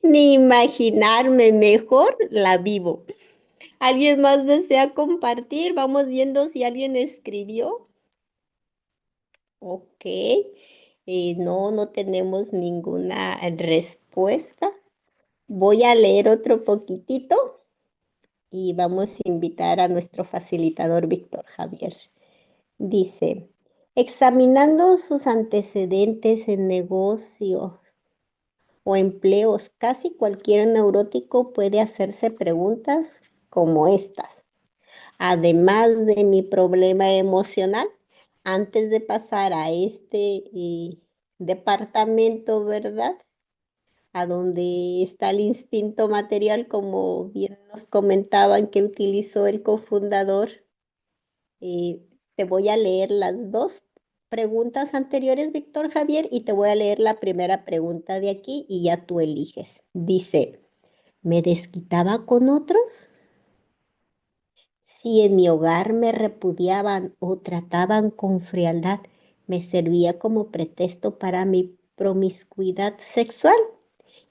Ni imaginarme mejor la vivo. ¿Alguien más desea compartir? Vamos viendo si alguien escribió. Ok. No tenemos ninguna respuesta. Voy a leer otro poquitito y vamos a invitar a nuestro facilitador Víctor Javier. Dice, examinando sus antecedentes en negocios o empleos, casi cualquier neurótico puede hacerse preguntas como estas. Además de mi problema emocional, antes de pasar a este departamento, ¿verdad? A donde está el instinto material, como bien nos comentaban que utilizó el cofundador. Eh, Te voy a leer las dos preguntas anteriores, Víctor Javier, y te voy a leer la primera pregunta de aquí y ya tú eliges. Dice, ¿me desquitaba con otros? Si en mi hogar me repudiaban o trataban con frialdad, me servía como pretexto para mi promiscuidad sexual.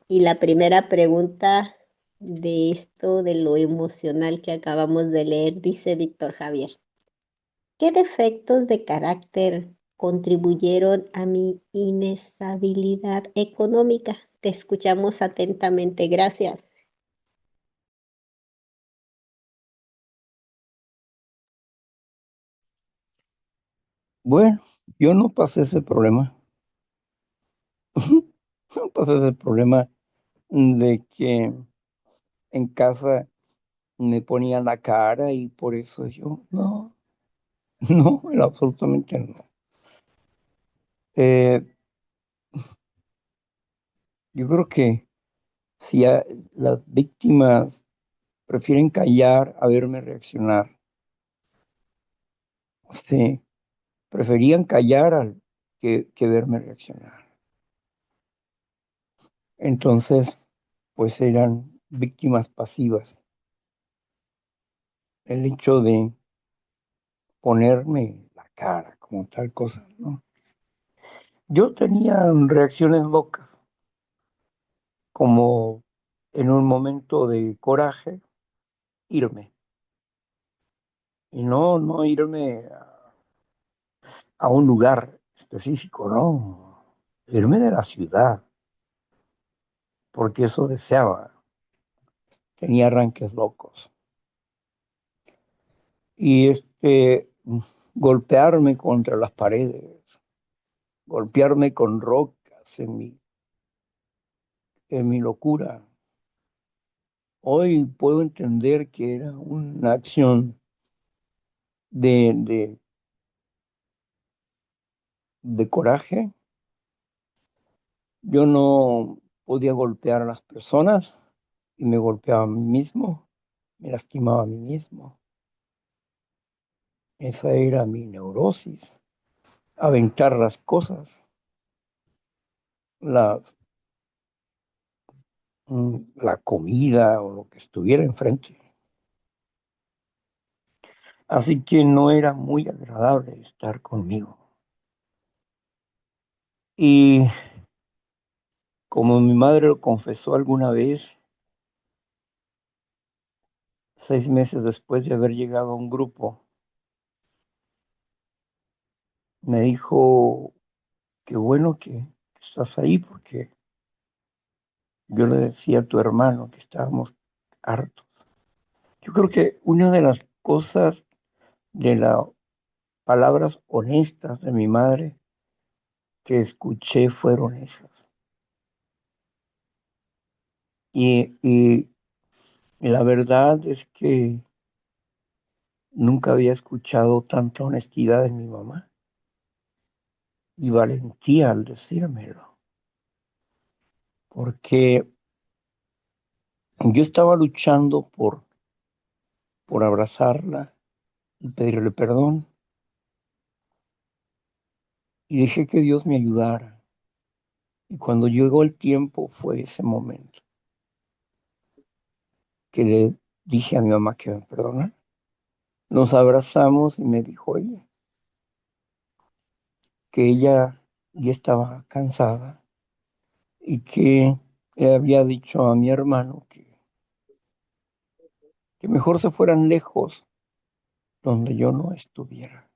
Y la primera pregunta de esto, de lo emocional que acabamos de leer, dice Víctor Javier: ¿qué defectos de carácter contribuyeron a mi inestabilidad económica? Te escuchamos atentamente. Gracias. Bueno, yo no pasé ese problema. No pasé ese problema de que en casa me ponían la cara y por eso yo, no, no, absolutamente no. Eh, yo creo que si las víctimas prefieren callar a verme reaccionar, sí, preferían callar que verme reaccionar. Entonces, pues eran víctimas pasivas. El hecho de ponerme la cara como tal cosa, ¿no? Yo tenía reacciones locas, como en un momento de coraje, irme. Y no irme a un lugar específico, no. Irme de la ciudad, porque eso deseaba. Tenía arranques locos. Y golpearme contra las paredes, golpearme con rocas en mi locura. Hoy puedo entender que era una acción de, de coraje. Yo no podía golpear a las personas y me golpeaba a mí mismo, me lastimaba a mí mismo. Esa era mi neurosis, aventar las cosas, la, la comida o lo que estuviera enfrente. Así que no era muy agradable estar conmigo. Y como mi madre lo confesó alguna vez, 6 meses después de haber llegado a un grupo, me dijo, qué bueno que estás ahí, porque yo le decía a tu hermano que estábamos hartos. Yo creo que una de las cosas de las palabras honestas de mi madre que escuché fueron esas. Y la verdad es que nunca había escuchado tanta honestidad de mi mamá y valentía al decírmelo, porque yo estaba luchando por abrazarla y pedirle perdón, y dejé que Dios me ayudara. Y cuando llegó el tiempo fue ese momento que le dije a mi mamá que me perdonara. Nos abrazamos y me dijo que ella ya estaba cansada y que le había dicho a mi hermano que mejor se fueran lejos donde yo no estuviera,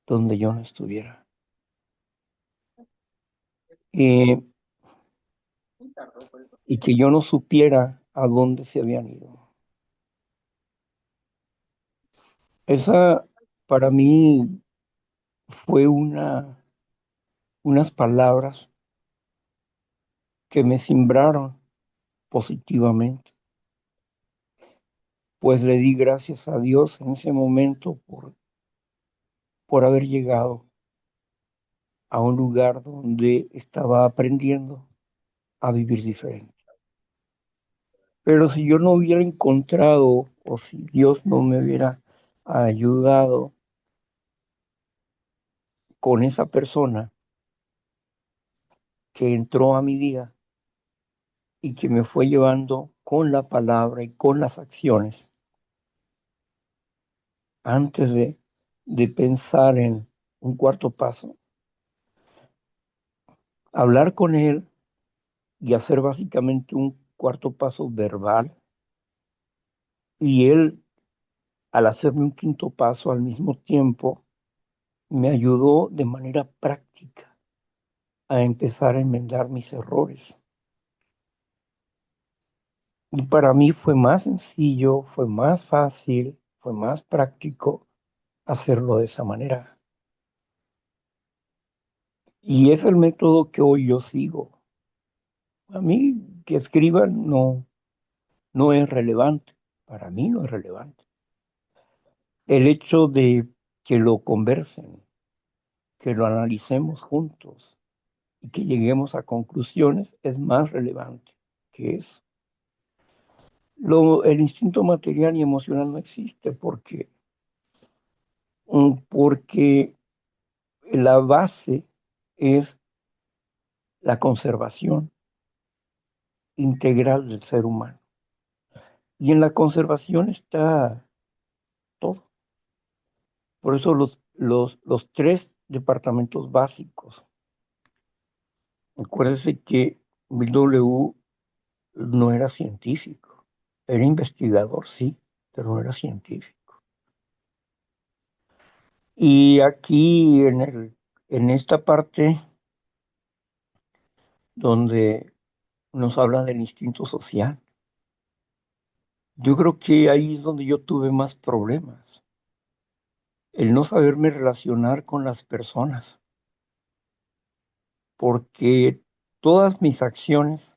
donde yo no estuviera. Y, y que yo no supiera a dónde se habían ido. Esa para mí fue unas palabras que me simbraron positivamente, pues le di gracias a Dios en ese momento por haber llegado a un lugar donde estaba aprendiendo a vivir diferente. Pero si yo no hubiera encontrado o si Dios no me hubiera ayudado con esa persona que entró a mi vida y que me fue llevando con la palabra y con las acciones antes de pensar en un cuarto paso, hablar con él y hacer básicamente un cuarto paso verbal y él al hacerme un quinto paso al mismo tiempo me ayudó de manera práctica a empezar a enmendar mis errores. Y para mí fue más sencillo, fue más fácil, fue más práctico hacerlo de esa manera. Y es el método que hoy yo sigo. A mí que escriban no es relevante. Para mí no es relevante. El hecho de que lo conversen, que lo analicemos juntos y que lleguemos a conclusiones es más relevante que eso. El instinto material y emocional no existe porque la base es la conservación integral del ser humano. Y en la conservación está todo. Por eso los tres departamentos básicos. Acuérdense que Bill W. no era científico. Era investigador, sí, pero no era científico. Y aquí en esta parte donde nos habla del instinto social, yo creo que ahí es donde yo tuve más problemas. El no saberme relacionar con las personas, porque todas mis acciones,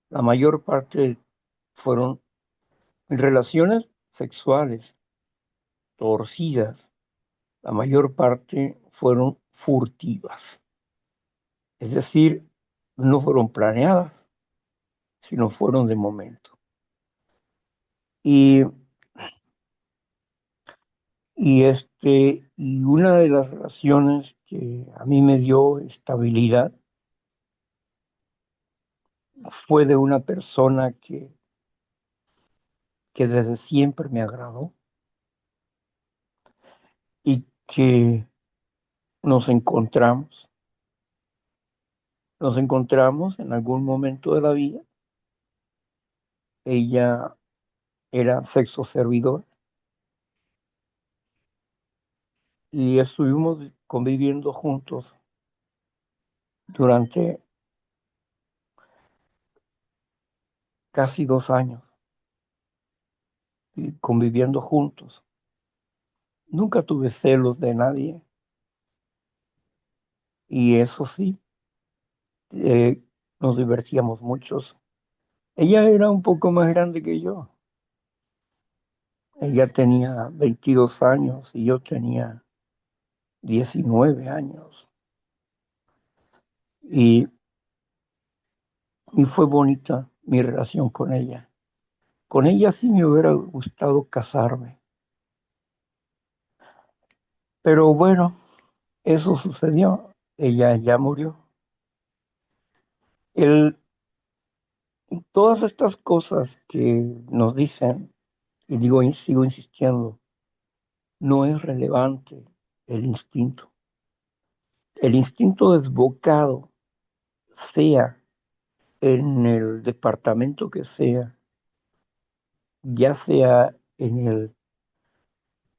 la mayor parte fueron relaciones sexuales torcidas, la mayor parte fueron furtivas. Es decir, no fueron planeadas, sino fueron de momento. Y, y una de las relaciones que a mí me dio estabilidad fue de una persona que desde siempre me agradó y que nos encontramos. Nos encontramos en algún momento de la vida. Ella era sexo servidor y estuvimos conviviendo juntos durante casi 2 años y conviviendo juntos. Nunca tuve celos de nadie y eso sí, eh, nos divertíamos muchos. Ella era un poco más grande que yo. Ella tenía 22 años y yo tenía 19 años. Y, y fue bonita mi relación con ella. Con ella sí me hubiera gustado casarme. Pero bueno, eso sucedió. Ella ya murió. El, todas estas cosas que nos dicen, y digo, y sigo insistiendo, no es relevante el instinto. El instinto desbocado, sea en el departamento que sea, ya sea en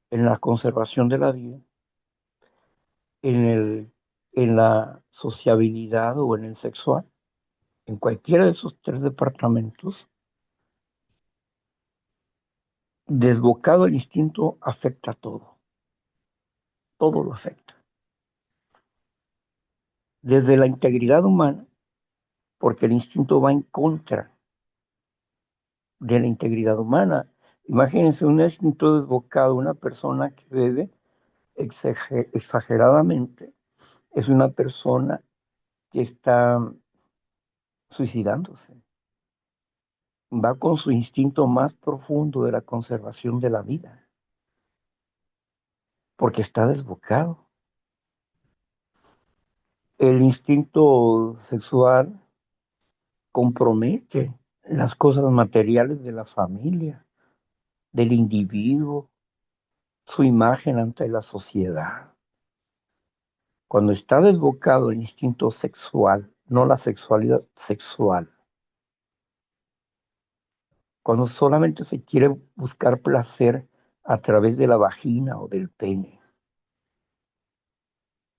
la conservación de la vida, en en la sociabilidad o en el sexual, en cualquiera de esos tres departamentos, desbocado el instinto afecta todo lo afecta. Desde la integridad humana, porque el instinto va en contra de la integridad humana. Imagínense un instinto desbocado, una persona que bebe exageradamente, es una persona que está suicidándose. Va con su instinto más profundo de la conservación de la vida, porque está desbocado. El instinto sexual compromete las cosas materiales de la familia, del individuo, su imagen ante la sociedad. Cuando está desbocado el instinto sexual, no la sexualidad sexual, cuando solamente se quiere buscar placer a través de la vagina o del pene,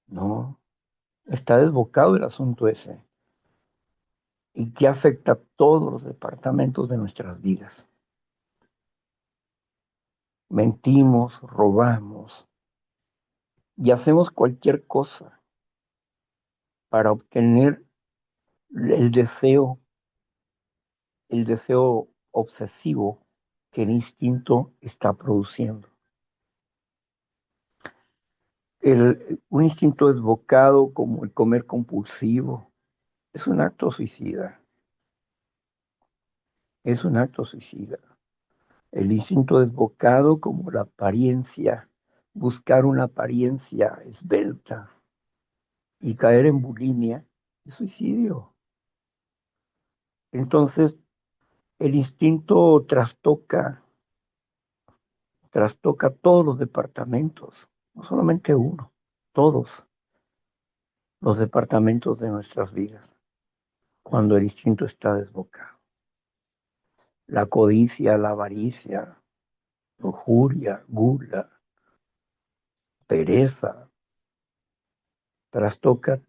no, está desbocado el asunto ese y que afecta a todos los departamentos de nuestras vidas. Mentimos, robamos y hacemos cualquier cosa para obtener el deseo, el deseo obsesivo que el instinto está produciendo. Un instinto desbocado como el comer compulsivo es un acto suicida. Es un acto suicida. El instinto desbocado como la apariencia, buscar una apariencia esbelta y caer en bulimia es suicidio. Entonces, el instinto trastoca todos los departamentos, no solamente uno, todos los departamentos de nuestras vidas, cuando el instinto está desbocado. La codicia, la avaricia, lujuria, gula, pereza, trastoca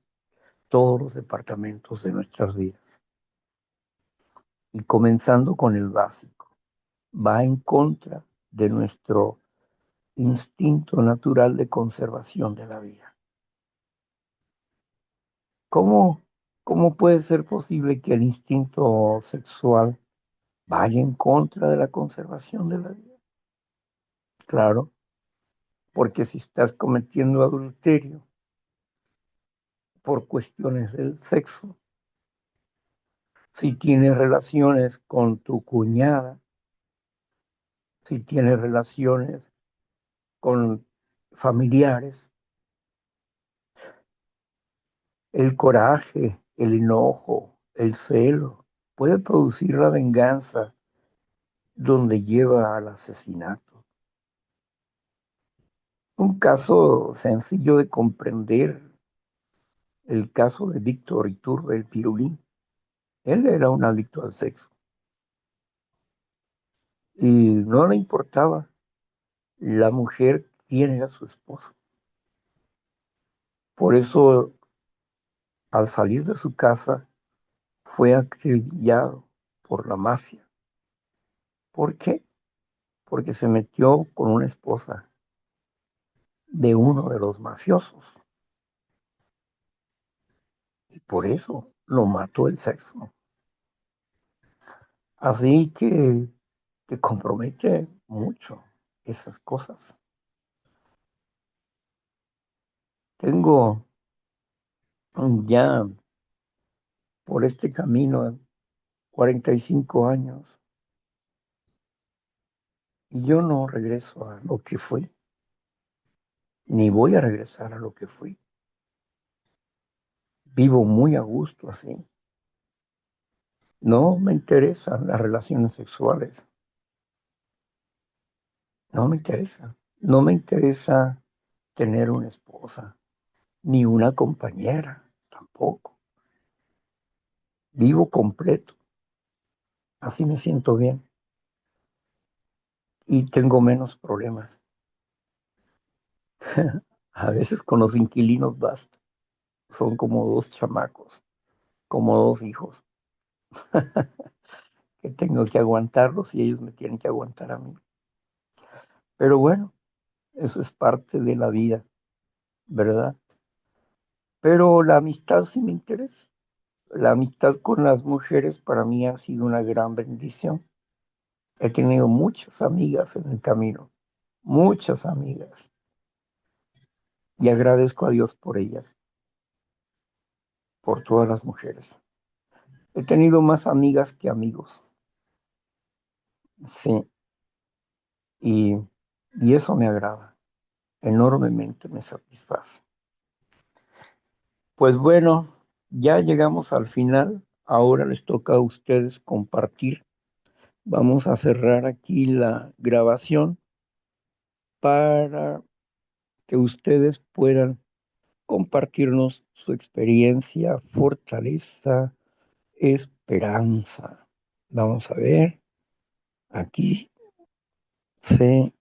todos los departamentos de nuestras vidas. Y comenzando con el básico, va en contra de nuestro instinto natural de conservación de la vida. ¿Cómo, cómo puede ser posible que el instinto sexual vaya en contra de la conservación de la vida? Claro, porque si estás cometiendo adulterio por cuestiones del sexo, si tienes relaciones con tu cuñada, si tienes relaciones con familiares, el coraje, el enojo, el celo puede producir la venganza donde lleva al asesinato. Un caso sencillo de comprender, el caso de Víctor Iturbe, el Pirulín. Él era un adicto al sexo y no le importaba la mujer quién era su esposo. Por eso, al salir de su casa, fue acribillado por la mafia. ¿Por qué? Porque se metió con una esposa de uno de los mafiosos. Y por eso lo mató el sexo. Así que compromete mucho esas cosas. Tengo ya por este camino 45 años y yo no regreso a lo que fui, ni voy a regresar a lo que fui. Vivo muy a gusto así. No me interesan las relaciones sexuales. No me interesa. No me interesa tener una esposa, ni una compañera, tampoco. Vivo completo. Así me siento bien. Y tengo menos problemas. A veces con los inquilinos basta. Son como dos chamacos, como dos hijos, que tengo que aguantarlos y ellos me tienen que aguantar a mí. Pero bueno, eso es parte de la vida, ¿verdad? Pero la amistad sí me interesa. La amistad con las mujeres para mí ha sido una gran bendición. He tenido muchas amigas en el camino, muchas amigas, y agradezco a Dios por ellas, por todas las mujeres. He tenido más amigas que amigos, sí, y, y eso me agrada, enormemente me satisface. Pues bueno, ya llegamos al final, ahora les toca a ustedes compartir. Vamos a cerrar aquí la grabación para que ustedes puedan compartirnos su experiencia, fortaleza, esperanza. Vamos a ver, aquí se